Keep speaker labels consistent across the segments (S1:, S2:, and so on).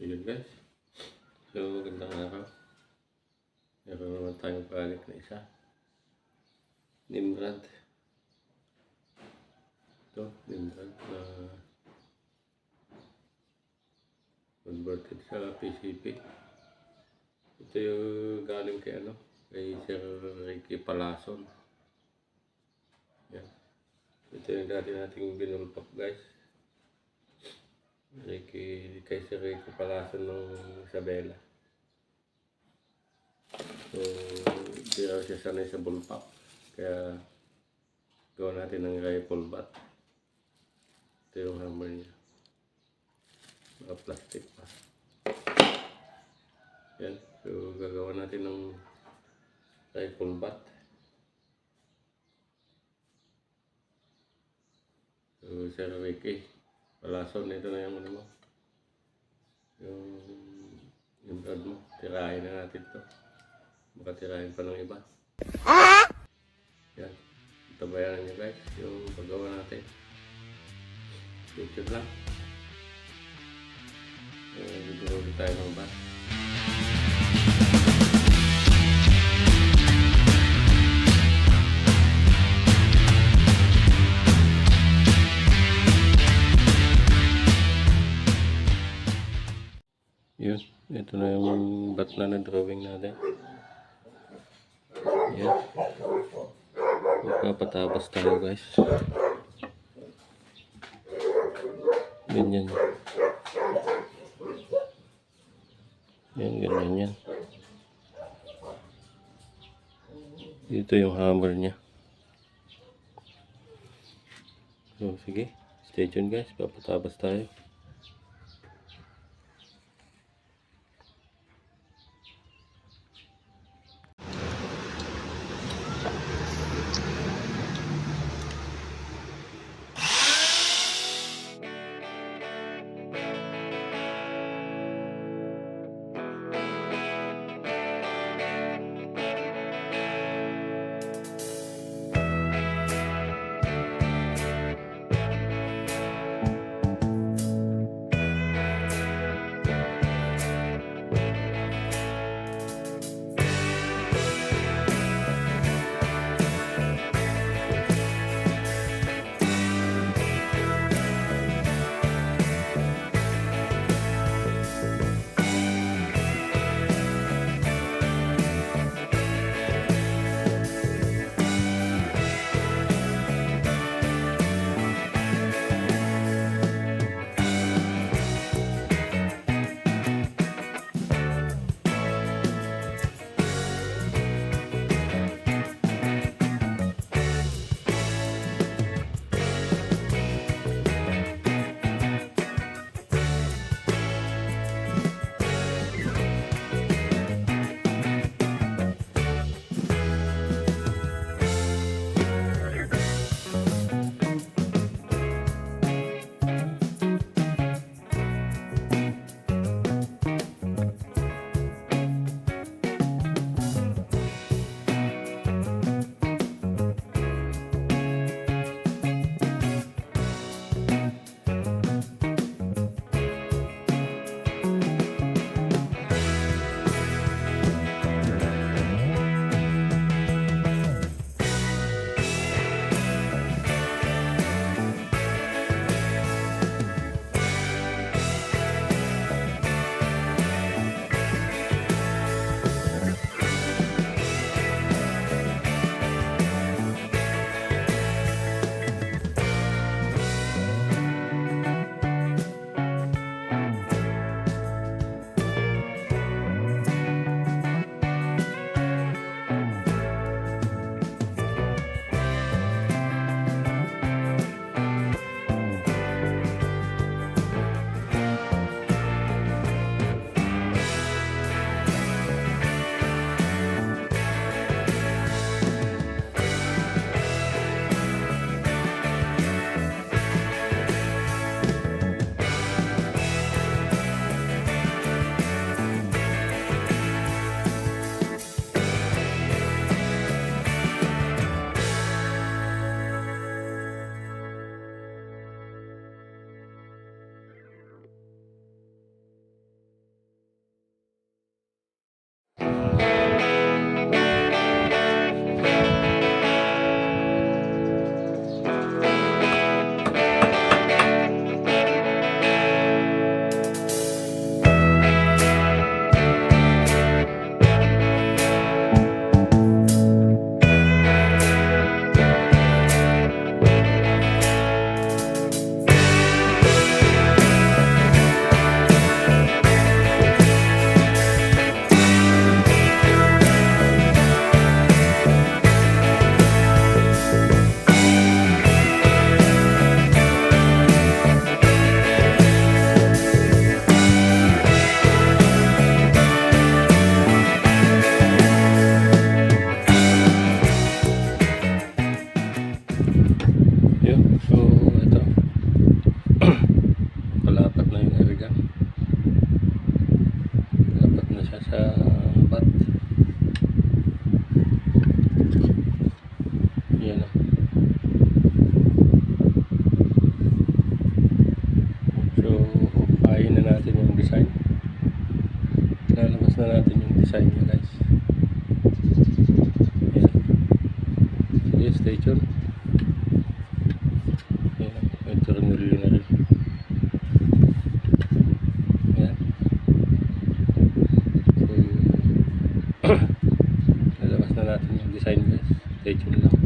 S1: Ayun guys. So, gandang araw. Meron naman tayong project na isa. Nimrod. Ito, Nimrod na converted sa PCP. Ito yung galing kay kay Sir Ricky Palason. Yan. Ito yung dati nating binulpak guys. Kay Sir Ricky Palason ng Isabela. So, hindi raw siya sanay sa bulpak. Kaya, gawa natin ng rifle bat. Ito yung hammer niya. Mga plastic pa. Yan. So, gagawa natin ng rifle bat. So, Sir Ricky Palason, ito na yung mo. Yung brad mo. Tirahin na natin to. Baka tirahin pa ng iba. Yan. Tabayan nyo guys yung paggawa natin. Picture lang. Dito ulit tayo ng bat. Yun, ito na yung bat na na-drawing natin. Yan. Magpapatabas tayo guys. Ganyan. Yan, ganyan yan. Dito yung hammer niya. So, sige. Stay tuned guys. Papatabas tayo. design niya guys. Ayan. Sige, stay tuned. Ayan, may tornilyo na rin. Ayan. So, lalabas na natin yung design guys. Stay tuned lang.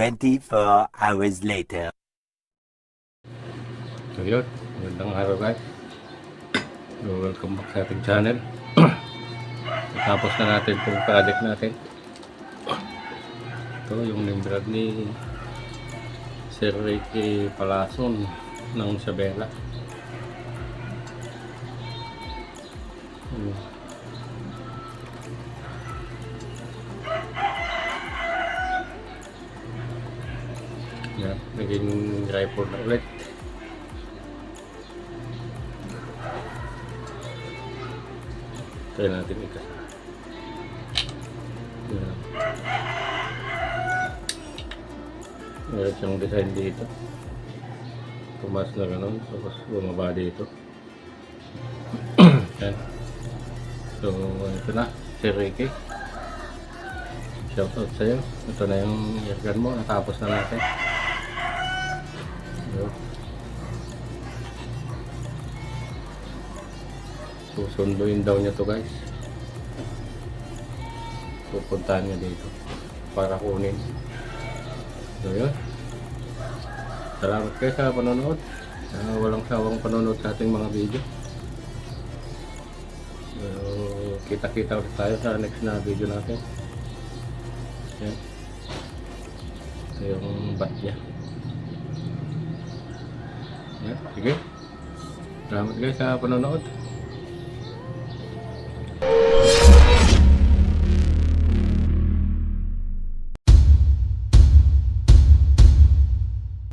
S2: "24 hours later."
S1: So yun, magandang araw guys. So, welcome back sa ating channel. Tapos na natin itong project natin. Ito yung nimbrad ni Sir Ricky Palason ng Isabela. Yan, naging tripod na ulit. Try natin ikasa. Yan. Meron siyang design dito. Tumas na ganun, tapos bumaba dito. Yan. So, ito na, Sir Ricky. Shoutout sa'yo. Ito na yung airgun mo, natapos na natin. Susunduin daw niya to guys. Pupuntahan niya dito para kunin. So yun, salamat kayo sa panonood. Walang sawang panonood sa ating mga video. So, kita-kita ulit tayo sa next na video natin. Yan. Ito yung bat niya. Yan, sige. Salamat guys sa panonood.